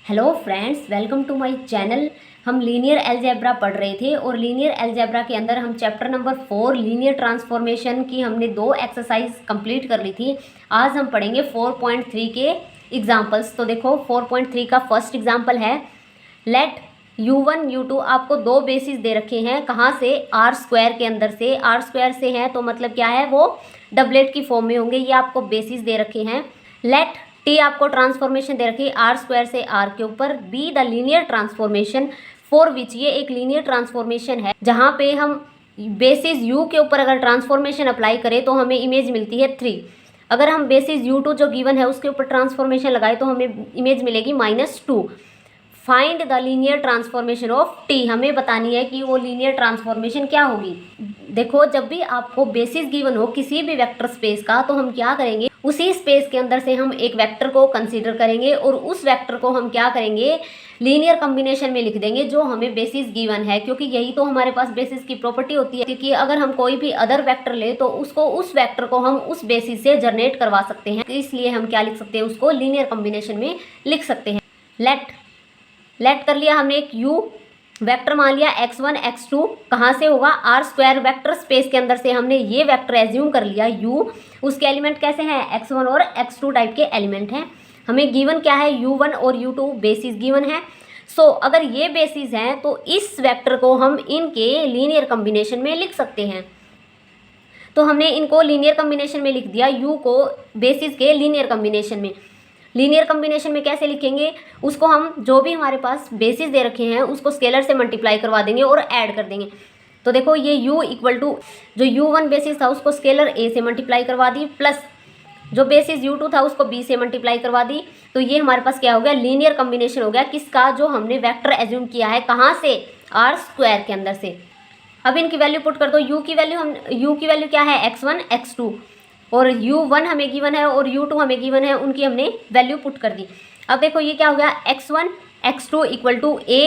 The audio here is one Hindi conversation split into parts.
Hello friends, welcome to my channel. हम लीनियर अलजेब्रा पढ़ रहे थे और लीनियर अलजेब्रा के अंदर हम चैप्टर नंबर 4 लीनियर ट्रांसफॉर्मेशन की हमने 2 एक्सरसाइज कंप्लीट कर ली थी। आज हम पढ़ेंगे 4.3 के एग्जांपल्स। तो देखो 4.3 का फर्स्ट एग्जांपल है लेट u1 u2। आपको दो बेसिस दे रखे हैं, कहाँ से? आर स्क्वायर के अंदर से। आर स्क्वायर से है तो मतलब क्या है, वो डबलेट की फॉर्म में होंगे। ये आपको बेसिस दे रखे हैं। लेट टी आपको ट्रांसफॉर्मेशन दे रखी है आर स्क्वायर से आर के ऊपर। Be the linear transformation for which, ये एक लीनियर ट्रांसफॉर्मेशन है जहाँ पे हम बेसिस यू के ऊपर अगर ट्रांसफॉर्मेशन अप्लाई करें तो हमें इमेज मिलती है 3। अगर हम बेसिस u2 जो गिवन है उसके ऊपर ट्रांसफॉर्मेशन लगाए तो हमें इमेज मिलेगी -2। Find the linear transformation of T, हमें बतानी है कि वो लीनियर ट्रांसफॉर्मेशन क्या होगी। देखो, जब भी आपको बेसिस गिवन हो किसी भी वेक्टर स्पेस का तो हम क्या करेंगे, उसी स्पेस के अंदर से हम एक वेक्टर को कंसीडर करेंगे और उस वेक्टर को हम क्या करेंगे, लीनियर कॉम्बिनेशन में लिख देंगे जो हमें बेसिस गिवन है, क्योंकि यही तो हमारे पास बेसिस की प्रॉपर्टी होती है। क्योंकि अगर हम कोई भी अदर वेक्टर ले तो उसको उस वेक्टर को हम उस बेसिस से जनरेट करवा सकते हैं, इसलिए हम क्या लिख सकते हैं, उसको लीनियर कॉम्बिनेशन में लिख सकते हैं। लेट कर लिया हमने एक u वेक्टर मान लिया x1 x2, कहाँ से होगा, आर स्क्वायर वेक्टर स्पेस के अंदर से हमने ये वेक्टर एज्यूम कर लिया u। उसके एलिमेंट कैसे हैं, x1 और x2 टाइप के एलिमेंट हैं। हमें गिवन क्या है, u1 और u2 बेसिस गिवन है। सो अगर ये बेसिस हैं तो इस वेक्टर को हम इनके लीनियर कॉम्बिनेशन में लिख सकते हैं। तो हमने इनको लीनियर कॉम्बिनेशन में लिख दिया, u को बेसिस के लीनियर कॉम्बिनेशन में। लीनियर कॉम्बिनेशन में कैसे लिखेंगे, उसको हम जो भी हमारे पास बेसिस दे रखे हैं उसको स्केलर से मल्टीप्लाई करवा देंगे और ऐड कर देंगे। तो देखो ये u इक्वल टू जो u1 बेसिस था उसको स्केलर a से मल्टीप्लाई करवा दी, प्लस जो बेसिस u2 था उसको b से मल्टीप्लाई करवा दी। तो ये हमारे पास क्या हो गया, लीनियर कॉम्बिनेशन हो गया किसका, जो हमने वेक्टर एज्यूम किया है कहाँ से, आर स्क्वायर के अंदर से। अब इनकी वैल्यू पुट कर दो। u की वैल्यू क्या है, x1 x2, और u1 हमें गिवन है और u2 हमें गिवन है, उनकी हमने वैल्यू पुट कर दी। अब देखो ये क्या हो गया, x1 x2 equal to a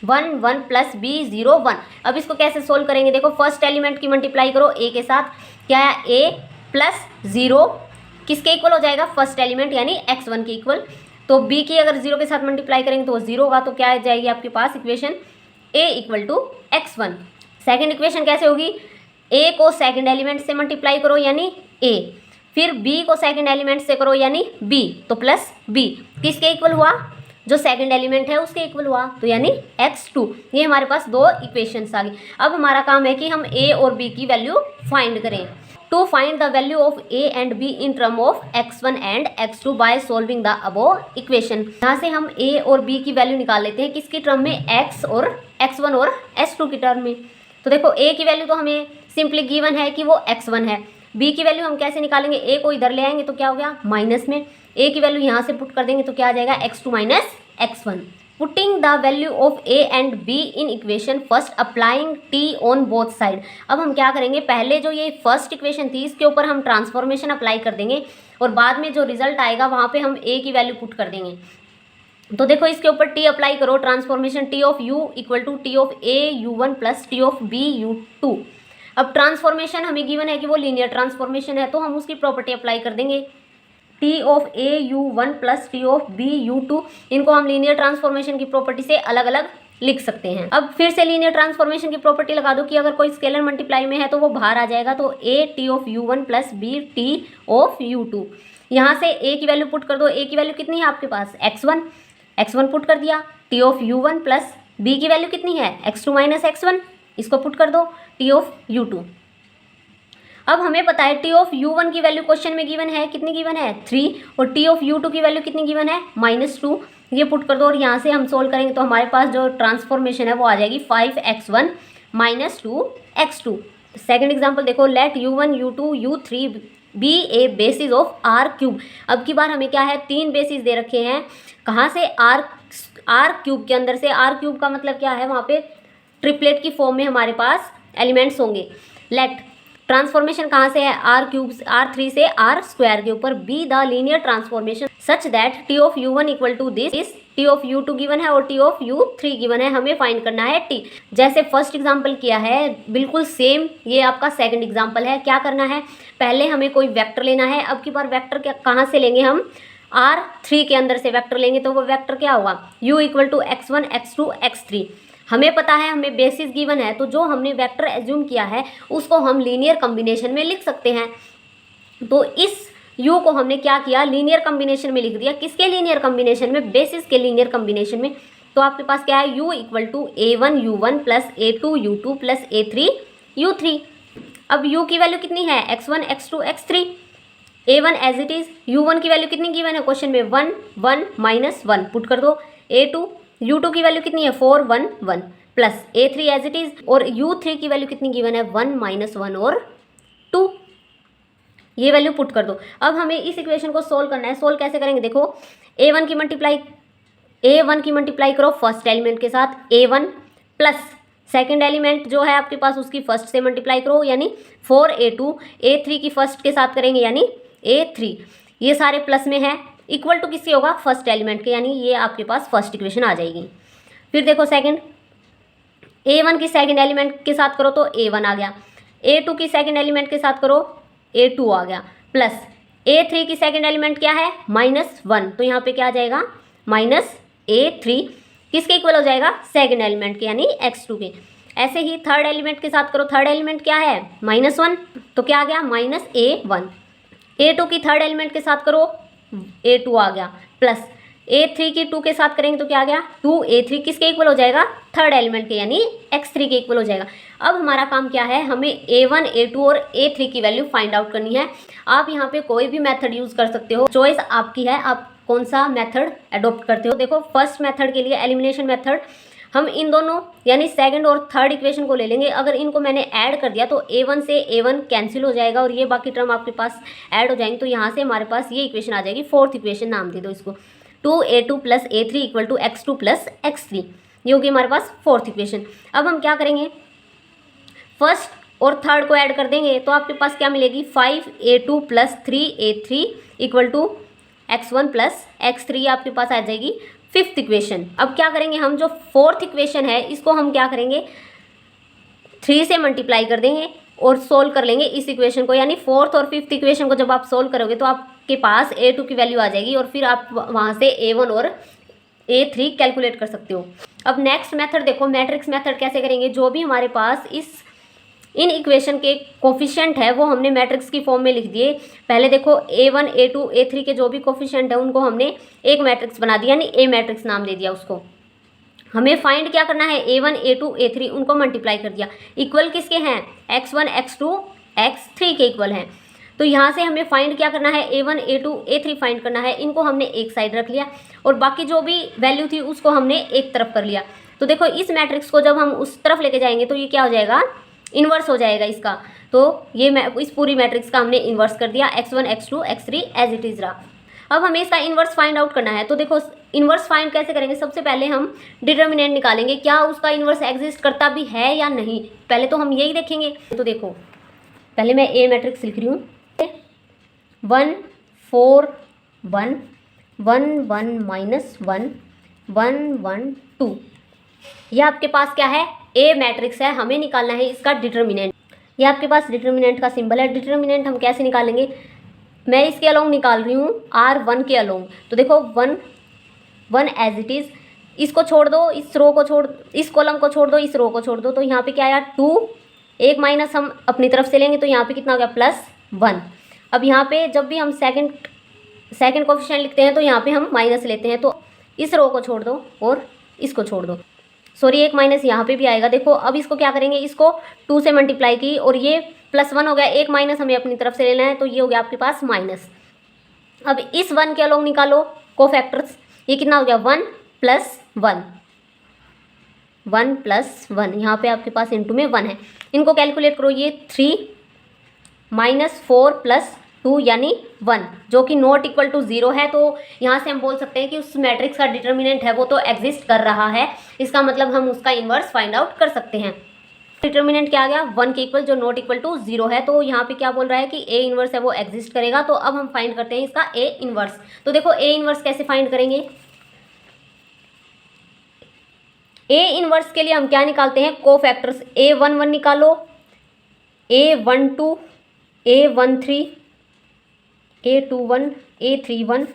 1 1 plus b 0 1। अब इसको कैसे सोल्व करेंगे, देखो फर्स्ट एलिमेंट की मल्टीप्लाई करो a के साथ, क्या है a प्लस 0 किसके इक्वल हो जाएगा, फर्स्ट एलिमेंट यानी x1 के इक्वल। तो b की अगर 0 के साथ मल्टीप्लाई करेंगे तो 0 होगा, तो क्या आ जाएगी आपके पास equation a equal to x1। Second equation कैसे होगी, a को सेकेंड एलिमेंट से मल्टीप्लाई करो यानी a, फिर b को सेकेंड एलिमेंट से करो यानी b, तो प्लस b किसके इक्वल हुआ, जो सेकेंड एलिमेंट है उसके इक्वल हुआ, तो यानी x2। ये हमारे पास दो इक्वेशंस आ गई। अब हमारा काम है कि हम a और b की वैल्यू फाइंड करें। To find the value of a and b in term of x1 and x2 by solving the above equation. यहाँ से हम a और b की वैल्यू निकाल लेते हैं, किसकी टर्म में, x और x1 और s2 की टर्म में। तो देखो a की वैल्यू तो हमें सिंपली गिवन है कि वो x1 है। b की वैल्यू हम कैसे निकालेंगे, a को इधर ले आएंगे तो क्या हो गया, माइनस में a की वैल्यू यहाँ से पुट कर देंगे तो क्या आ जाएगा, x2 minus x1। Putting the value of a and b in equation first applying t on both side. अब हम क्या करेंगे, पहले जो ये फर्स्ट इक्वेशन थी इसके ऊपर हम ट्रांसफॉर्मेशन अप्लाई कर देंगे और बाद में जो रिजल्ट आएगा वहाँ पे हम a की वैल्यू पुट कर देंगे। तो देखो इसके ऊपर t अप्लाई करो, transformation t of u equal to t of a u1 plus t of b u2। अब ट्रांसफॉर्मेशन हमें गिवन है कि वो लीनियर ट्रांसफॉर्मेशन है, तो हम उसकी प्रॉपर्टी अप्लाई कर देंगे, t of a u1 plus t of b u2। इनको हम लीनियर ट्रांसफॉर्मेशन की प्रॉपर्टी से अलग अलग लिख सकते हैं। अब फिर से लीनियर ट्रांसफॉर्मेशन की प्रॉपर्टी लगा दो कि अगर कोई स्केलर मल्टीप्लाई में है तो वो बाहर आ जाएगा, तो a t of u1 plus b t of u2। यहाँ से a की वैल्यू पुट कर दो, a की वैल्यू कितनी है आपके पास, x1 पुट कर दिया, t of u1 plus b की वैल्यू कितनी है, x2 माइनस x1, इसको पुट कर दो, t ऑफ u2। अब हमें पता है t ऑफ u1 की वैल्यू क्वेश्चन में गिवन है, कितनी गिवन है, 3, और t ऑफ u2 की वैल्यू कितनी गिवन है, -2। ये पुट कर दो और यहाँ से हम सोल्व करेंगे तो हमारे पास जो ट्रांसफॉर्मेशन है वो आ जाएगी 5x1 minus 2x2। Second example देखो, let u1 u2 u3 be a basis of R cube. अब की बार हमें क्या है, 3 बेसिस दे रखे हैं, कहाँ से, आर क्यूब के अंदर से। आर क्यूब का मतलब क्या है, वहाँ पे ट्रिपलेट की फॉर्म में हमारे पास एलिमेंट्स होंगे। लेट ट्रांसफॉर्मेशन कहाँ से है, आर क्यूब R3 से आर स्क्वायर के ऊपर। Be the linear transformation such that T of u1 equal to this, T of u2 given है और टी ऑफ u3 गिवन है, हमें फाइंड करना है t। जैसे फर्स्ट एग्जांपल किया है बिल्कुल सेम ये आपका सेकंड एग्जांपल है। क्या करना है, पहले हमें कोई वेक्टर लेना है। अब की बार वेक्टर कहाँ से लेंगे हम, R3 के अंदर से वेक्टर लेंगे तो वो वेक्टर क्या होगा, u equal to x1 x2 x3। हमें पता है, हमें बेसिस गिवन है, तो जो हमने वेक्टर एज्यूम किया है उसको हम लीनियर कॉम्बिनेशन में लिख सकते हैं। तो इस u को हमने क्या किया, लीनियर कॉम्बिनेशन में लिख दिया। किसके लीनियर कॉम्बिनेशन में, बेसिस के लीनियर कॉम्बिनेशन में। तो आपके पास क्या है, u equal to a1 u1 plus a2 u2 plus a3 u3। अब u की वैल्यू कितनी है, x1 x2 x3। a1 as it is, u1 की वैल्यू कितनी गिवन है क्वेश्चन में, 1 1 माइनस 1 पुट कर दो। a2 u2 की वैल्यू कितनी है, 4 1 1 plus a3 as it is, और u3 की वैल्यू कितनी गिवन है, 1 माइनस 1 और 2। ये वैल्यू पुट कर दो। अब हमें इस इक्वेशन को सोल्व करना है। सोल्व कैसे करेंगे, देखो a1 की मल्टीप्लाई करो फर्स्ट एलिमेंट के साथ, a1 प्लस सेकेंड एलिमेंट जो है आपके पास उसकी फर्स्ट से मल्टीप्लाई करो, यानी 4a2, a3 की फर्स्ट के साथ करेंगे यानी a3। ये सारे प्लस में है, इक्वल टू किससे होगा, फर्स्ट एलिमेंट के, यानी ये आपके पास फर्स्ट इक्वेशन आ जाएगी। फिर देखो सेकंड, a1 की सेकंड एलिमेंट के साथ करो तो a1 आ गया, a2 की सेकंड एलिमेंट के साथ करो a2 आ गया, प्लस a3 की सेकंड एलिमेंट क्या है, -1, तो यहाँ पे क्या आ जाएगा, -a3 किसके इक्वल हो जाएगा, सेकंड एलिमेंट के यानी x2 के। ऐसे ही थर्ड एलिमेंट के साथ करो, थर्ड एलिमेंट क्या है, -1, तो क्या आ गया, -a1। a2 की थर्ड एलिमेंट के साथ करो, a2 आ गया, प्लस a3 की 2 के साथ करेंगे तो क्या आ गया, 2a3 किसके इक्वल हो जाएगा, थर्ड एलिमेंट के यानी x3 के इक्वल हो जाएगा। अब हमारा काम क्या है, हमें a1 a2 और a3 की वैल्यू फाइंड आउट करनी है। आप यहाँ पे कोई भी मेथड यूज़ कर सकते हो, चॉइस आपकी है, आप कौन सा मेथड अडोप्ट करते हो। देखो फर्स्ट मेथड के लिए एलिमिनेशन मेथड, हम इन दोनों यानी सेकंड और थर्ड इक्वेशन को ले लेंगे। अगर इनको मैंने ऐड कर दिया तो a1 से a1 कैंसिल हो जाएगा और ये बाकी टर्म आपके पास ऐड हो जाएंगे, तो यहाँ से हमारे पास ये इक्वेशन आ जाएगी, फोर्थ इक्वेशन नाम दे दो इसको, 2a2 plus a3 equal to x2 plus x3, ये होगी हमारे पास फोर्थ इक्वेशन। अब हम क्या करेंगे, फर्स्ट और थर्ड को ऐड कर देंगे तो आपके पास क्या मिलेगी, 5a2 plus 3a3 equal to x1 plus x3, आपके पास आ जाएगी फिफ्थ इक्वेशन। अब क्या करेंगे, हम जो फोर्थ इक्वेशन है इसको हम क्या करेंगे, 3 से मल्टीप्लाई कर देंगे और सोल्व कर लेंगे इस इक्वेशन को, यानी फोर्थ और फिफ्थ इक्वेशन को जब आप सोल्व करोगे तो आपके पास a2 की वैल्यू आ जाएगी और फिर आप वहाँ से a1 और a3 कैलकुलेट कर सकते हो। अब नेक्स्ट मेथड देखो, मैट्रिक्स मेथड कैसे करेंगे, जो भी हमारे पास इन इक्वेशन के कोफिशिएंट है वो हमने मैट्रिक्स की फॉर्म में लिख दिए। पहले देखो a1 a2 a3 के जो भी कोफिशिएंट है उनको हमने एक मैट्रिक्स बना दिया, यानी ए मैट्रिक्स नाम दे दिया उसको। हमें फाइंड क्या करना है, a1 a2 a3 उनको मल्टीप्लाई कर दिया, इक्वल किसके हैं, x1 x2 x3 के इक्वल हैं। तो यहाँ से हमें फाइंड क्या करना है, a1 a2 a3 फाइंड करना है। इनको हमने एक साइड रख लिया और बाकी जो भी वैल्यू थी उसको हमने एक तरफ कर लिया। तो देखो इस मैट्रिक्स को जब हम उस तरफ लेके जाएंगे तो ये क्या हो जाएगा, इन्वर्स हो जाएगा इसका। तो ये इस पूरी मैट्रिक्स का हमने इन्वर्स कर दिया, x1 x2 x3 as it is रहा। अब हमें इसका इन्वर्स फाइंड आउट करना है। तो देखो इन्वर्स फाइंड कैसे करेंगे, सबसे पहले हम डिटर्मिनेंट निकालेंगे, क्या उसका इन्वर्स एग्जिस्ट करता भी है या नहीं, पहले तो हम यही देखेंगे। तो देखो पहले मैं ए मैट्रिक्स लिख रही हूँ, 1 4 1 1 1 माइनस 1 1 1 2, यह आपके पास क्या है, ए मैट्रिक्स है। हमें निकालना है इसका डिटर्मिनेंट। ये आपके पास डिटर्मिनेंट का सिंबल है। डिटर्मिनेंट हम कैसे निकालेंगे, मैं इसके अलोंग निकाल रही हूँ R1 के अलोंग। तो देखो 1 1 एज इट इज़, इसको छोड़ दो, इस रो को छोड़, इस कॉलम को छोड़ दो, इस रो को छोड़ दो, तो यहाँ पे क्या आया 2, एक माइनस हम अपनी तरफ से लेंगे तो यहाँ पे कितना हो गया +1। अब यहाँ पे जब भी हम सेकंड कोफिशिएंट लिखते हैं तो यहाँ पे हम माइनस लेते हैं, तो इस रो को छोड़ दो और इसको छोड़ दो, सॉरी एक माइनस यहाँ पे भी आएगा। देखो अब इसको क्या करेंगे, इसको 2 से मल्टीप्लाई की और ये +1 हो गया, एक माइनस हमें अपनी तरफ से लेना है, तो ये हो गया आपके पास माइनस। अब इस 1 के अलोंग निकालो कोफैक्टर्स, ये कितना हो गया 1 + 1 1 + 1, यहाँ पे आपके पास इनटू में 1 है। इनको कैलकुलेट करो, ये 3 -4 + 2 यानी 1, जो कि नॉट इक्वल टू 0 है। तो यहाँ से हम बोल सकते हैं कि उस मैट्रिक्स का डिटर्मिनेंट है वो तो एग्जिस्ट कर रहा है, इसका मतलब हम उसका इन्वर्स फाइंड आउट कर सकते हैं। डिटर्मिनेंट क्या आ गया, 1 के इक्वल, जो नॉट इक्वल टू 0 है। तो यहाँ पे क्या बोल रहा है कि ए इन्वर्स है वो एग्जिस्ट करेगा। तो अब हम फाइंड करते हैं इसका ए इन्वर्स। तो देखो ए इन्वर्स कैसे फाइंड करेंगे, ए इन्वर्स के लिए हम क्या निकालते हैं, कोफैक्टर्स। A11 निकालो, A12 A13 A21 A31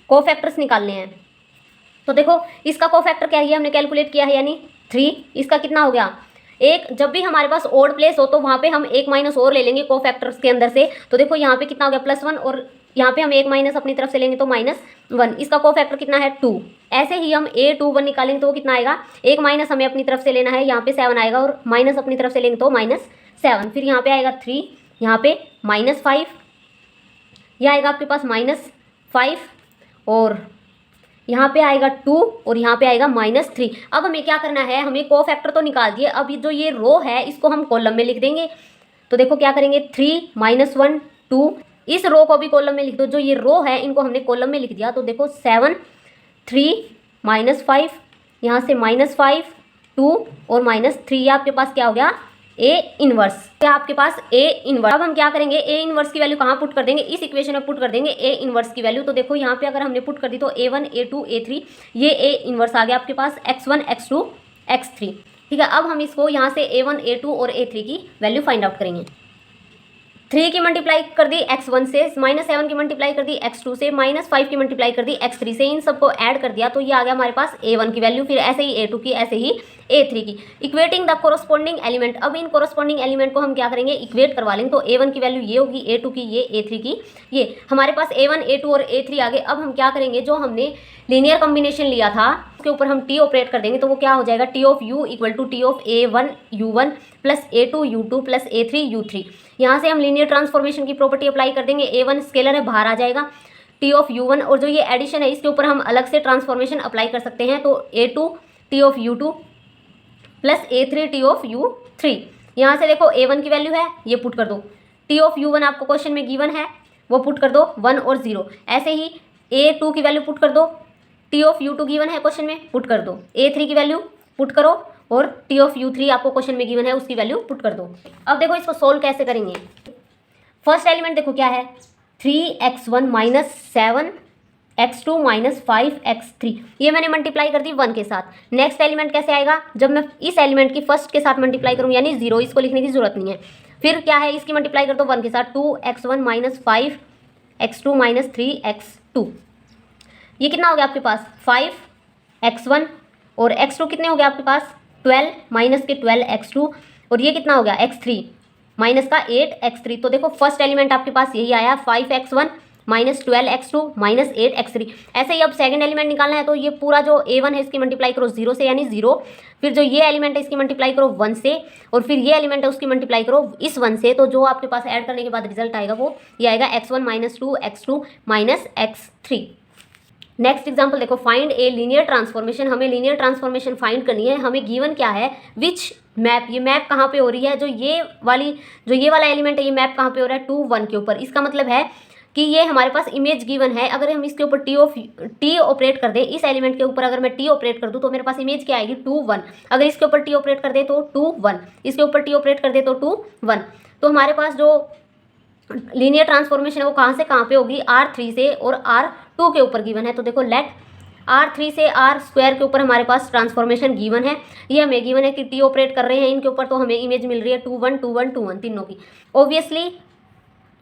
cofactors निकालने हैं। तो देखो इसका कोफैक्टर क्या है, ये हमने कैलकुलेट किया है यानी 3। इसका कितना हो गया एक। जब भी हमारे पास ओड प्लेस हो तो वहाँ पे हम एक माइनस और ले लेंगे कोफैक्टर्स के अंदर से। तो देखो यहाँ पे कितना हो गया +1 और यहाँ पे हम एक माइनस अपनी तरफ से लेंगे तो -1। इसका कोफैक्टर कितना है 2। ऐसे ही हम A21 निकालेंगे तो वो कितना आएगा, एक माइनस हमें अपनी तरफ से लेना है, यहाँ पे 7 आएगा और माइनस अपनी तरफ से लेंगे तो -7। फिर यहाँ पे आएगा 3, यहाँ पे -5, यह आएगा आपके पास -5 और यहाँ पे आएगा 2 और यहाँ पे आएगा -3। अब हमें क्या करना है, हमें कोफैक्टर तो निकाल दिए, अब ये जो ये रो है इसको हम कॉलम में लिख देंगे। तो देखो क्या करेंगे 3 -1 2, इस रो को भी कॉलम में लिख दो। जो ये रो है इनको हमने कॉलम में लिख दिया। तो देखो 7 3 -5, यहाँ से -5 2 और -3, ये आपके पास क्या हो गया A इनवर्स। क्या आपके पास A इनवर्स। अब हम क्या करेंगे, A इनवर्स की वैल्यू कहाँ पुट कर देंगे, इस इक्वेशन में पुट कर देंगे A इनवर्स की वैल्यू। तो देखो यहाँ पे अगर हमने पुट कर दी तो A1 A2 A3, ये A इनवर्स आ गया आपके पास x1 x2 x3। ठीक है, अब हम इसको यहाँ से A1 A2 और A3 की वैल्यू फाइंड आउट करेंगे। 3 की मल्टीप्लाई कर दी x1 से, -7 की मल्टीप्लाई कर दी x2 से, -5 की मल्टीप्लाई कर दी x3 से, इन सबको ऐड कर दिया तो ये आ गया हमारे पास A1 की वैल्यू, फिर ऐसे ही A2 की, ऐसे ही A3 की। इक्वेटिंग द कोरस्पॉन्डिंग एलिमेंट, अब इन कोरस्पॉन्डिंग एलिमेंट को हम क्या करेंगे, इक्वेट करवा लेंगे। तो A1 की वैल्यू ये होगी, A2 की ये, A3 की ये। हमारे पास A1 A2 और A3 आ गए। अब हम क्या करेंगे, जो हमने लीनियर कॉम्बिनेशन लिया था उसके ऊपर हम T ऑपरेट कर देंगे। तो वो क्या हो जाएगा, T of U equal to T of A1 U1 plus A2 U2 plus A3 U3। यहाँ से हम लीनियर ट्रांसफॉर्मेशन की प्रॉपर्टी अप्लाई कर देंगे। A1 स्केलर है, बाहर आ जाएगा T ऑफ U1, और जो ये एडिशन है इसके ऊपर हम अलग से ट्रांसफॉर्मेशन अप्लाई कर सकते हैं। तो A2 T of U2 plus A3 T of U3। यहाँ से देखो A1 की वैल्यू है, ये पुट कर दो। T ऑफ U1 आपको क्वेश्चन में गिवन है, वो पुट कर दो 1 और 0। ऐसे ही A2 की वैल्यू पुट कर दो, T ऑफ U2 गिवन है क्वेश्चन में, पुट कर दो। A3 की वैल्यू पुट करो और T ऑफ U3 आपको क्वेश्चन में गिवन है, उसकी वैल्यू पुट कर दो। अब देखो इसको सोल्व कैसे करेंगे। फर्स्ट एलिमेंट देखो क्या है, 3x1 -7 x2 -5x3, ये मैंने मल्टीप्लाई कर दी 1 के साथ। नेक्स्ट एलिमेंट कैसे आएगा, जब मैं इस एलिमेंट की फर्स्ट के साथ मल्टीप्लाई करूँ यानी 0, इसको लिखने की जरूरत नहीं है। फिर क्या है, इसकी मल्टीप्लाई कर दो 1 के साथ, 2x1 -5x2 -3x2, ये कितना हो गया आपके पास 5x1 और x2 कितने हो गए आपके पास 12 माइनस के 12x2, और ये कितना हो गया x3 माइनस का 8x3। तो देखो फर्स्ट एलिमेंट आपके पास यही आया 5x1 -12x2 -8x3। ऐसे ही अब सेकंड एलिमेंट निकालना है। तो ये पूरा जो A1 है इसकी मल्टीप्लाई करो 0 से यानी 0, फिर जो ये एलिमेंट है इसकी मल्टीप्लाई करो 1 से, और फिर ये एलिमेंट है उसकी मल्टीप्लाई करो इस 1 से। तो जो आपके पास ऐड करने के बाद रिजल्ट आएगा वो ये आएगा x1 -2 x2 -x3। Next example देखो, फाइंड ए लीनियर ट्रांसफॉर्मेशन। हमें लीनियर ट्रांसफॉर्मेशन फाइंड करनी है। हमें गिवन क्या है, विच मैप, ये मैप कहाँ पे हो रही है, जो ये वाला एलिमेंट है ये मैप कहाँ पे हो रहा है 2 1 के ऊपर। इसका मतलब है कि ये हमारे पास इमेज गिवन है। अगर हम इसके ऊपर टी ऑपरेट कर दे, इस एलिमेंट के ऊपर अगर मैं टी ऑपरेट कर दूँ तो मेरे पास इमेज क्या आएगी 2 1। अगर इसके ऊपर टी ऑपरेट कर दे तो 2 1, इसके ऊपर टी ऑपरेट कर दे तो 2 1। तो हमारे पास जो लीनियर ट्रांसफॉर्मेशन है वो कहाँ से कहाँ पे होगी, R3 से और R2 के ऊपर गिवन है। तो देखो लेट R3 से R² के ऊपर हमारे पास ट्रांसफॉर्मेशन गिवन है। ये हमें गिवन है कि टी ऑपरेट कर रहे हैं इनके ऊपर, तो हमें इमेज मिल रही है 2 1 2 1 2 1 तीनों की। Obviously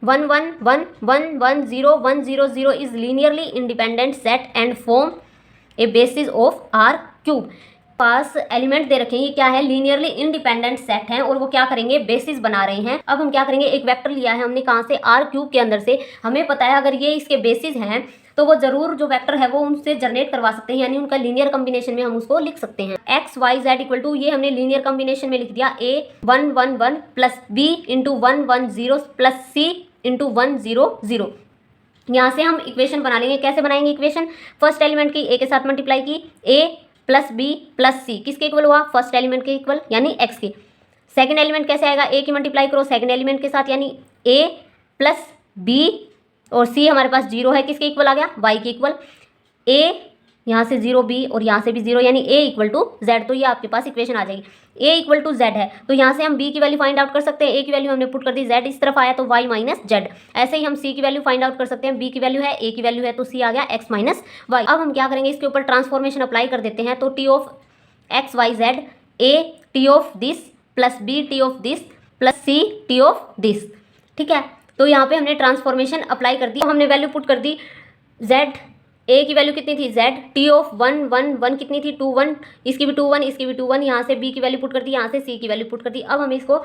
1 1 1 1 1 0 1 0 0 is linearly independent set and form a basis of R3। पास एलिमेंट दे रखे हैं, ये क्या है, लीनियरली इंडिपेंडेंट सेट हैं और वो क्या करेंगे, बेसिस बना रहे हैं। अब हम क्या करेंगे, एक वेक्टर लिया है हमने कहाँ से, R³ के अंदर से। हमें पता है अगर ये इसके बेसिस हैं तो वो जरूर जो वेक्टर है वो उनसे जनरेट करवा सकते हैं, यानी उनका लीनियर कॉम्बिनेशन में हम उसको लिख सकते हैं। x y z equal to, ये हमने लीनियर कॉम्बिनेशन में लिख दिया a 1 1 1 plus b into 1 1 0 plus c into 1 0 0। यहाँ से हम इक्वेशन बना लेंगे। कैसे बनाएंगे इक्वेशन, फर्स्ट एलिमेंट की a के साथ मल्टीप्लाई की, a प्लस बी प्लस सी किसके इक्वल हुआ, फर्स्ट एलिमेंट के इक्वल यानी x के। सेकंड एलिमेंट कैसे आएगा, a की मल्टीप्लाई करो सेकंड एलिमेंट के साथ यानी a प्लस बी, और c हमारे पास 0 है, किसके इक्वल आ गया, y के इक्वल। a यहाँ से 0 b और यहाँ से भी 0 यानी a इक्वल टू z। तो ये आपके पास इक्वेशन आ जाएगी। a इक्वल टू z है तो यहाँ से हम b की वैल्यू फाइंड आउट कर सकते हैं। a की वैल्यू हमने पुट कर दी, z इस तरफ आया तो y माइनस z। ऐसे ही हम c की वैल्यू फाइंड आउट कर सकते हैं। b की वैल्यू है, a की वैल्यू है तो c आ गया x माइनस y। अब हम क्या करेंगे, इसके ऊपर ट्रांसफॉर्मेशन अप्लाई कर देते हैं। तो t of x y z a t of this plus b t of this plus c t of this. ठीक है, तो यहाँ पे हमने ट्रांसफॉर्मेशन अप्लाई कर दी। हमने वैल्यू पुट कर दी z ए की वैल्यू कितनी थी z, टी ऑफ 1 1 1 कितनी थी 2 1, इसकी भी 2 1, इसकी भी 2 1, यहाँ से b की वैल्यू पुट कर दी, यहाँ से c की वैल्यू पुट कर दी। अब हमें इसको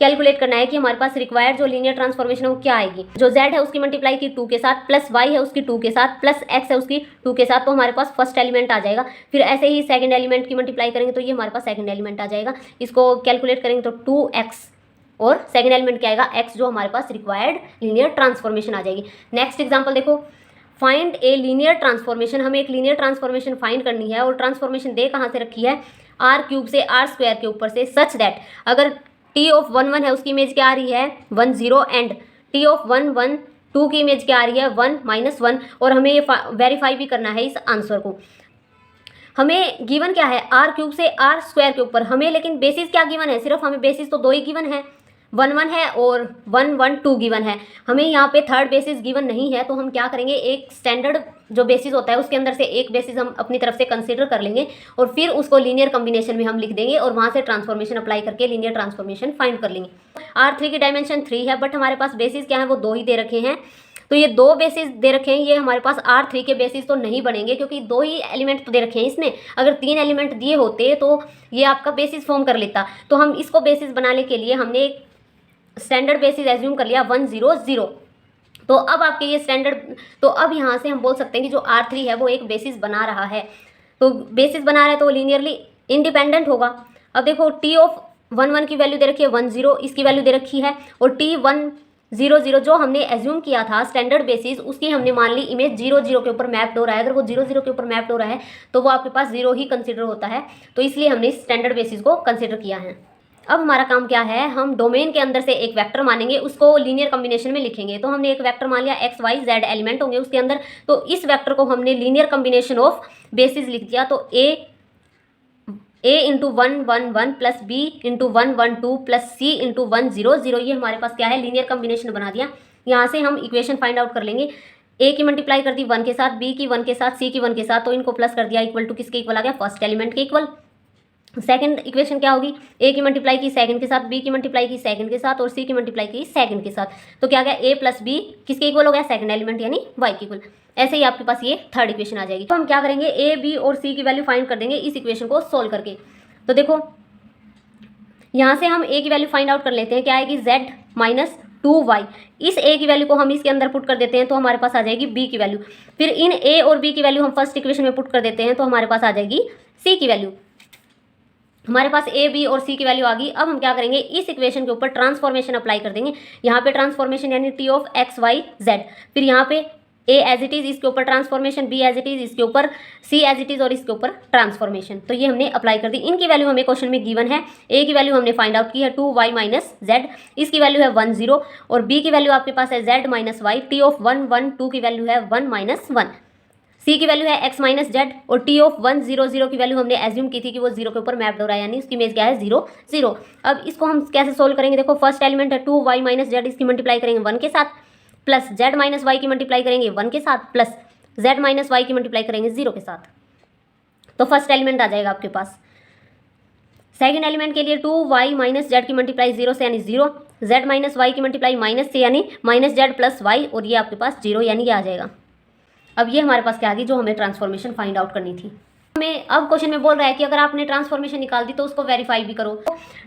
कैलकुलेट करना है कि हमारे पास रिक्वायर्ड जो लीनियर ट्रांसफॉर्मेशन है वो क्या आएगी। जो z है उसकी मल्टीप्लाई की 2 के साथ, प्लस y है उसकी 2 के साथ, प्लस x है उसकी 2 के साथ, तो हमारे पास फर्स्ट एलिमेंट आ जाएगा। फिर ऐसे ही सेकंड एलिमेंट की मल्टीप्लाई करेंगे तो ये हमारे पास सेकंड एलिमेंट आ जाएगा। इसको कैलकुलेट करेंगे तो 2x और सेकंड एलिमेंट क्या आएगा x, जो हमारे पास रिक्वायर्ड लीनियर ट्रांसफॉर्मेशन आ जाएगी। नेक्स्ट एग्जाम्पल देखो, फाइंड ए लीनियर ट्रांसफॉर्मेशन। हमें एक लीनियर ट्रांसफॉर्मेशन फाइंड करनी है और ट्रांसफॉर्मेशन दे कहाँ से रखी है, आर क्यूब से आर स्क्वायर के ऊपर से, सच दैट अगर टी ऑफ 1 1 है उसकी इमेज क्या आ रही है 1 0 एंड टी ऑफ 1 1 2 की इमेज क्या आ रही है 1 -1। और हमें ये वेरीफाई भी करना है इस आंसर को। हमें गिवन क्या है आर क्यूब से आर स्क्वायर के ऊपर, हमें लेकिन बेसिस क्या गिवन है, सिर्फ हमें बेसिस तो 2 ही गिवन है, 1 1 है और 1 1 2 गिवन है। हमें यहाँ पे थर्ड बेसिस गिवन नहीं है, तो हम क्या करेंगे, एक स्टैंडर्ड जो बेसिस होता है उसके अंदर से एक बेसिस हम अपनी तरफ से कंसीडर कर लेंगे और फिर उसको लीनियर कॉम्बिनेशन में हम लिख देंगे और वहाँ से ट्रांसफॉर्मेशन अप्लाई करके लीनियर ट्रांसफॉर्मेशन फाइंड कर लेंगे। R3 की डायमेंशन 3 है, बट हमारे पास बेसिस क्या है वो 2 ही दे रखे हैं, तो ये 2 बेसिस दे रखे हैं, ये हमारे पास R3 के बेसिस तो नहीं बनेंगे क्योंकि 2 ही एलिमेंट तो दे रखे हैं इसमें। अगर 3 एलिमेंट दिए होते तो ये आपका बेसिस फॉर्म कर लेता। तो हम इसको बेसिस बनाने के लिए हमने एक स्टैंडर्ड बेसिस एज्यूम कर लिया 1 0 0। तो अब आपके ये स्टैंडर्ड, तो अब यहाँ से हम बोल सकते हैं कि जो R3 है वो एक बेसिस बना रहा है। तो बेसिस बना रहा है तो लीनियरली इंडिपेंडेंट होगा। अब देखो टी ऑफ 1 1 की वैल्यू दे रखी है 1 0, इसकी वैल्यू दे रखी है, और टी 1 0 0 जो हमने एज्यूम किया था स्टैंडर्ड बेसिस, उसकी हमने मान ली इमेज 0 0 के ऊपर मैप्ड हो रहा है। अगर वो 0 0 के ऊपर मैप्ड हो रहा है तो वो आपके पास 0 ही कंसिडर होता है, तो इसलिए हमने स्टैंडर्ड बेसिस को कंसिडर किया है। अब हमारा काम क्या है, हम डोमेन के अंदर से एक वेक्टर मानेंगे, उसको लीनियर कॉम्बिनेशन में लिखेंगे। तो हमने एक वेक्टर मान लिया x y z एलिमेंट होंगे उसके अंदर, तो इस वेक्टर को हमने लीनियर कॉम्बिनेशन ऑफ बेसिस लिख दिया। तो a into 1 1 1 plus b into 1 1 2 plus c into 1 0 0, ये हमारे पास क्या है लीनियर कॉम्बिनेशन बना दिया। यहाँ से हम इक्वेशन फाइंड आउट कर लेंगे। a की मल्टीप्लाई कर दी 1 के साथ, b की 1 के साथ, c की 1 के साथ, तो इनको प्लस कर दिया, इक्वल टू किसके इक्वल आ गया, फर्स्ट एलिमेंट के इक्वल। सेकंड इक्वेशन क्या होगी, a की मल्टीप्लाई की सेकंड के साथ, b की मल्टीप्लाई की सेकंड के साथ और c की मल्टीप्लाई की सेकंड के साथ, तो क्या गया a प्लस b किसके इक्वल हो गया, सेकंड एलिमेंट यानी y के इक्वल। ऐसे ही आपके पास ये थर्ड इक्वेशन आ जाएगी। तो हम क्या करेंगे, a b और c की वैल्यू फाइंड कर देंगे इस इक्वेशन को सोल्व करके। तो देखो यहाँ से हम a की वैल्यू फाइंड आउट कर लेते हैं, क्या आएगी z माइनस 2y। इस a की वैल्यू को हम इसके अंदर पुट कर देते हैं तो हमारे पास आ जाएगी b की वैल्यू। फिर इन a और b की वैल्यू हम फर्स्ट इक्वेशन में पुट कर देते हैं तो हमारे पास आ जाएगी c की वैल्यू। हमारे पास a b और c की वैल्यू आ गई। अब हम क्या करेंगे, इस इक्वेशन के ऊपर ट्रांसफॉर्मेशन अप्लाई कर देंगे। यहाँ पे ट्रांसफॉर्मेशन यानी t of x y z, फिर यहाँ पे a एज इट इज़, इसके ऊपर transformation, b as it is, इसके ऊपर c एज इट इज़ और इसके ऊपर ट्रांसफॉर्मेशन। तो ये हमने अप्लाई कर दी। इनकी वैल्यू हमें क्वेश्चन में गिवन है, a की वैल्यू हमने फाइंड आउट की है 2y माइनस z, इसकी वैल्यू है 1 0, और b की वैल्यू आपके पास है z minus y, t of 1 1 2 की वैल्यू है 1 माइनस 1, c की वैल्यू है x माइनस जेड, और t ऑफ 1 0 0 की वैल्यू हमने एज्यूम की थी कि वो 0 के ऊपर मैप्ड हो रहा है, यानी उसकी इमेज क्या है 0 0। अब इसको हम कैसे सोल्व करेंगे, देखो फर्स्ट एलिमेंट है 2y माइनस जेड, इसकी मल्टीप्लाई करेंगे 1 के साथ, प्लस z माइनस वाई की मल्टीप्लाई करेंगे 1 के साथ, प्लस z माइनस वाई की मल्टीप्लाई करेंगे 0 के साथ, तो फर्स्ट एलिमेंट आ जाएगा आपके पास। सेकंड एलिमेंट के लिए 2y माइनस जेड की मल्टीप्लाई 0 से यानी 0, z माइनस वाई की मल्टीप्लाई माइनस से यानी माइनस जेड प्लस वाई, और ये आपके पास 0 यानी ये आ जाएगा। अब ये हमारे पास क्या आ गई, जो हमें ट्रांसफॉर्मेशन फाइंड आउट करनी थी। हमें अब क्वेश्चन में बोल रहा है कि अगर आपने ट्रांसफॉर्मेशन निकाल दी तो उसको वेरीफाई भी करो।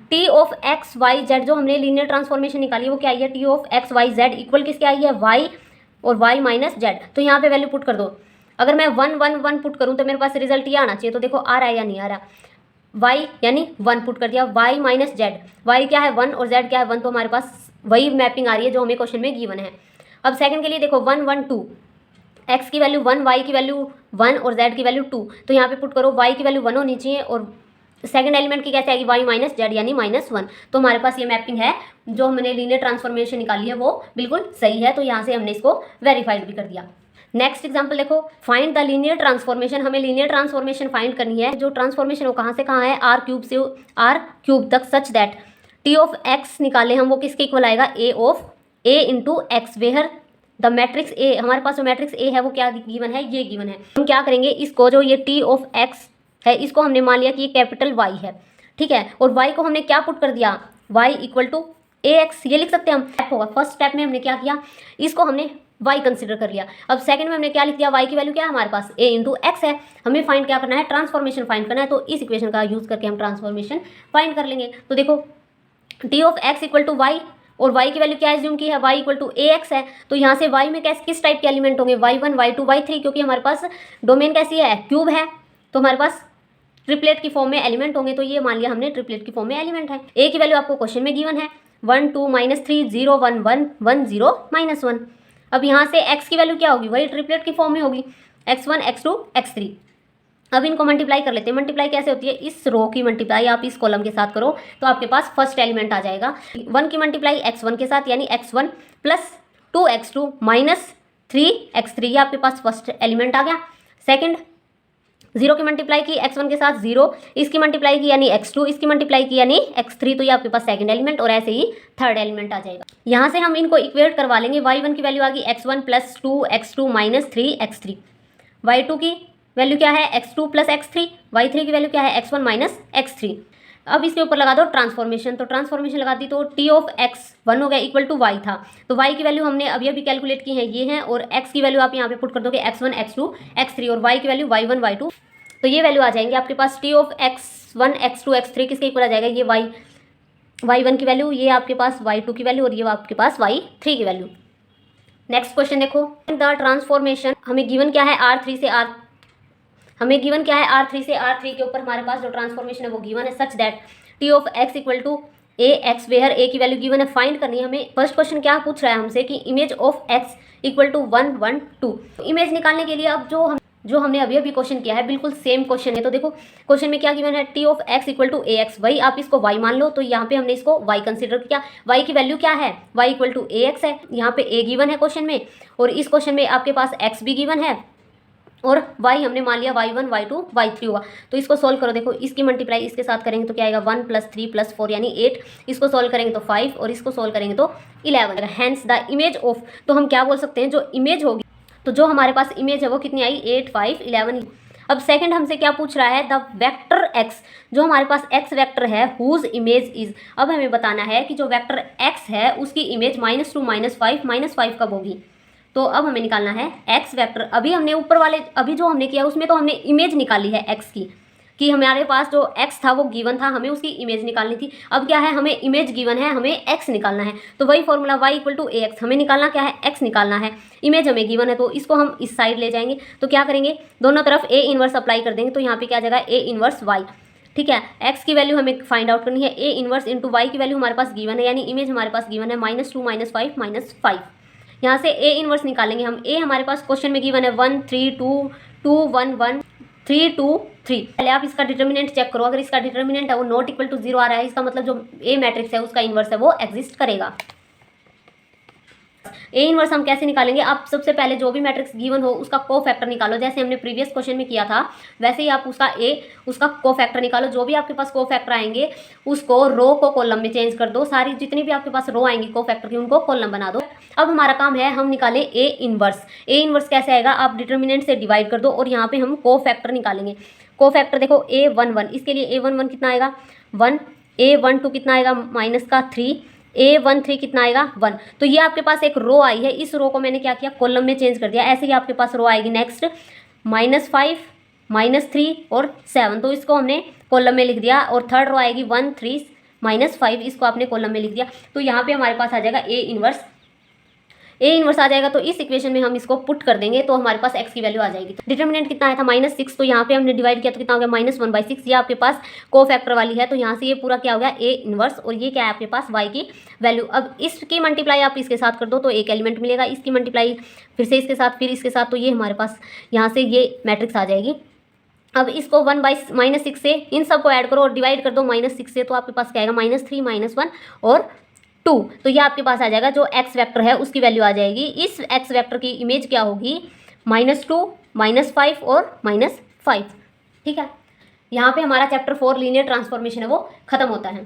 T of X Y Z जो हमने लीनियर ट्रांसफॉर्मेशन निकाली वो क्या आई है, T of X Y Z equal किसके आई है, वाई और वाई माइनस जेड। तो यहाँ पे वैल्यू पुट कर दो। अगर मैं 1 1 1 पुट करूँ तो मेरे पास रिजल्ट ये आना चाहिए। तो देखो आ रहा है या नहीं आ रहा, वाई यानी 1 पुट कर दिया, वाई माइनस जेड, वाई क्या है 1 और जेड क्या है 1, तो हमारे पास वही मैपिंग आ रही है जो हमें क्वेश्चन में गिवन है। अब सेकंड के लिए देखो 1 1 2, x की वैल्यू 1, y की वैल्यू 1 और z की वैल्यू 2, तो यहाँ पे पुट करो y की वैल्यू 1 होनी चाहिए और सेकंड एलिमेंट की कैसे आएगी, y माइनस जेड यानी -1। तो हमारे पास ये मैपिंग है, जो हमने लीनियर ट्रांसफॉर्मेशन निकाली है वो बिल्कुल सही है, तो यहाँ से हमने इसको वेरीफाइड भी कर दिया। नेक्स्ट एग्जाम्पल देखो, फाइंड द लीनियर ट्रांसफॉर्मेशन। हमें लीनियर ट्रांसफॉर्मेशन फाइंड करनी है। जो ट्रांसफॉर्मेशन वो कहाँ से कहाँ है, आर क्यूब से आर क्यूब तक, such that T of X निकाले हम, वो किसके इक्वल आएगा, A of A into X, where the matrix A, हमारे पास जो मैट्रिक्स ए है वो क्या गिवन है, ये गिवन है। हम क्या करेंगे, इसको जो ये टी ऑफ एक्स है इसको हमने मान लिया कि ये कैपिटल वाई है, ठीक है, और वाई को हमने क्या पुट कर दिया, Y equal to A X, ये लिख सकते हैं हम। स्टेप होगा, फर्स्ट स्टेप में हमने क्या किया, इसको हमने y कंसिडर कर लिया। अब सेकंड में हमने क्या लिख दिया, y की वैल्यू क्या है हमारे पास a इंटू एक्स है। हमें फाइंड क्या करना है, ट्रांसफॉर्मेशन फाइंड करना है। तो इस इक्वेशन का यूज़ करके हम ट्रांसफॉर्मेशन फाइंड कर लेंगे। तो देखो T of X equal to Y, और y की वैल्यू क्या एज्यूम की है, y equal to A X है। तो यहाँ से y में किस टाइप के एलिमेंट होंगे, y1 y2 y3, क्योंकि हमारे पास डोमेन कैसी है, क्यूब है, तो हमारे पास ट्रिपलेट की फॉर्म में एलिमेंट होंगे। तो ये मान लिया हमने ट्रिपलेट की फॉर्म में एलिमेंट है। a की वैल्यू आपको क्वेश्चन में गिवन है 1 2 -3 0 1 1 1 0 -1। अब यहाँ से x की वैल्यू क्या होगी, वही ट्रिपलेट की फॉर्म में होगी, x1 x2 x3। अब इनको मल्टीप्लाई कर लेते हैं। मल्टीप्लाई कैसे होती है, इस रो की मल्टीप्लाई आप इस कॉलम के साथ करो तो आपके पास फर्स्ट एलिमेंट आ जाएगा। 1 की मल्टीप्लाई x1 के साथ, यानी x1 plus 2x2 minus 3x3, ये आपके पास फर्स्ट एलिमेंट आ गया। सेकंड 0 की मल्टीप्लाई की x1 के साथ 0, इसकी मल्टीप्लाई की यानी x2, इसकी मल्टीप्लाई की यानी x3, तो ये आपके पास सेकंड एलिमेंट, और ऐसे ही थर्ड एलिमेंट आ जाएगा। यहाँ से हम इनको इक्वेट करवा लेंगे। y1 की वैल्यू आ गई x1 plus 2x2 minus 3x3, y2 की वैल्यू क्या है x2 प्लस x3, y3 की वैल्यू क्या है x1 माइनस x3। अब इसके ऊपर लगा दो ट्रांसफॉर्मेशन, तो ट्रांसफॉर्मेशन लगा दी तो टी ऑफ एक्स 1 हो गया इक्वल टू वाई था। तो y की वैल्यू हमने अभी अभी कैलकुलेट की है, ये है, और x की वैल्यू आप यहाँ पे पुट कर दोगे x1 x2 x3, और y की वैल्यू y1 y2, तो ये वैल्यू आ जाएंगे आपके पास। T of x1 x2 x3 किसके इक्वल आ जाएगा, ये y1 की वैल्यू, ये आपके पास y2 की वैल्यू, और ये आपके पास y3 की वैल्यू। नेक्स्ट क्वेश्चन देखो, द ट्रांसफॉर्मेशन हमें गिवन क्या है R3 से R3 के ऊपर हमारे पास जो ट्रांसफॉर्मेशन है वो गिवन है, such that T of X equal to A X, where A की वैल्यू गिवन है, फाइंड करनी है हमें। फर्स्ट क्वेश्चन क्या पूछ रहा है हमसे कि image of X equal to 1 1 2। Image निकालने के लिए अब जो हमने अभी अभी क्वेश्चन किया है बिल्कुल सेम क्वेश्चन है। तो देखो क्वेश्चन में क्या गिवन है, T of X equal to A X, वही आप इसको y मान लो, तो यहाँ पे हमने इसको y कंसिडर किया। y की वैल्यू क्या है, y equal to A X है, यहाँ पे a गिवन है क्वेश्चन में, और इस क्वेश्चन में आपके पास x भी गिवन है, और y हमने मान लिया y1 y2 y3 होगा। तो इसको सोल्व करो, देखो इसकी मल्टीप्लाई इसके साथ करेंगे तो क्या आएगा 1 + 3 + 4 यानी 8, इसको सोल्व करेंगे तो 5, और इसको सोल्व करेंगे तो 11। हैंस द इमेज ऑफ, तो हम क्या बोल सकते हैं, जो इमेज होगी, तो जो हमारे पास इमेज है वो कितनी आई, 8 5 11। अब सेकंड हमसे क्या पूछ रहा है, द वेक्टर x, जो हमारे पास x वेक्टर है, हुज इमेज इज। अब हमें बताना है कि जो वेक्टर x है उसकी इमेज -2 -5 -5 कब होगी। तो अब हमें निकालना है x वेक्टर। अभी हमने ऊपर वाले अभी जो हमने किया उसमें तो हमने इमेज निकाली है x की, कि हमारे पास जो x था वो गिवन था, हमें उसकी इमेज निकालनी थी। अब क्या है, हमें इमेज गिवन है, हमें x निकालना है। तो वही formula y equal to A X, हमें निकालना क्या है, x निकालना है। इमेज हमें गिवन है तो इसको हम इस साइड ले जाएंगे। तो क्या करेंगे, दोनों तरफ a इन्वर्स अप्लाई कर देंगे, तो यहाँ पे क्या आ जाएगा a इन्वर्स y। ठीक है, x की वैल्यू हमें फाइंड आउट करनी है, a इन्वर्स इंटू y की वैल्यू हमारे पास गिवन है, यानी इमेज हमारे पास गिवन है -2 -5 -5। यहाँ से a इन्वर्स निकालेंगे हम। a हमारे पास क्वेश्चन में गिवन है 1 3 2 2 1 1 3 2 3। पहले आप इसका डिटर्मिनेंट चेक करो, अगर इसका डिटर्मिनेंट है वो नॉट इक्वल टू 0 आ रहा है, इसका मतलब जो a मैट्रिक्स है उसका इन्वर्स है वो एग्जिस्ट करेगा। ए इन्वर्स हम कैसे निकालेंगे, आप सबसे पहले जो भी मैट्रिक्स गिवन हो उसका को फैक्टर निकालो, जैसे हमने प्रीवियस क्वेश्चन में किया था वैसे ही आप उसका को फैक्टर निकालो। जो भी आपके पास को फैक्टर आएंगे उसको रो को कॉलम में चेंज कर दो, सारी जितनी भी आपके पास रो आएंगी को फैक्टर की उनको कॉलम बना दो। अब हमारा काम है हम निकालें ए इन्वर्स। ए इन्वर्स कैसे आएगा, आप डिटर्मिनेंट से डिवाइड कर दो और यहाँ पे हम को फैक्टर निकालेंगे। को फैक्टर देखो a11, इसके लिए a11 कितना आएगा 1, a12 कितना आएगा -3, a13 कितना आएगा 1। तो ये आपके पास एक रो आई है, इस रो को मैंने क्या किया कॉलम में चेंज कर दिया। ऐसे ही आपके पास रो आएगी नेक्स्ट -5 -3 और 7, तो इसको हमने कॉलम में लिख दिया। और थर्ड रो आएगी 1 3 -5, इसको आपने कॉलम में लिख दिया। तो यहाँ पे हमारे पास आ जाएगा ए इन्वर्स आ जाएगा। तो इस इक्वेशन में हम इसको पुट कर देंगे तो हमारे पास x की वैल्यू आ जाएगी। तो डिटर्मिनेंट कितना आया था -6, तो यहाँ पे हमने डिवाइड किया तो कितना हो गया -1/6। ये आपके पास को फैक्टर वाली है, तो यहाँ से ये पूरा क्या हो गया a इन्वर्स, और ये क्या है आपके पास y की वैल्यू। अब इसकी मल्टीप्लाई आप इसके साथ कर दो तो एक एलिमेंट मिलेगा, इसकी मल्टीप्लाई फिर से इसके साथ, फिर इसके साथ, तो ये हमारे पास यहाँ से ये मैट्रिक्स आ जाएगी। अब इसको 1/-6 से इन सबको ऐड करो और डिवाइड कर दो -6 से, तो आपके पास क्या आएगा -3 -1 और 2। तो ये आपके पास आ जाएगा जो x वेक्टर है उसकी वैल्यू आ जाएगी। इस x वेक्टर की इमेज क्या होगी -2 -5 और -5। ठीक है, यहाँ पे हमारा चैप्टर 4 लीनियर ट्रांसफॉर्मेशन है वो खत्म होता है।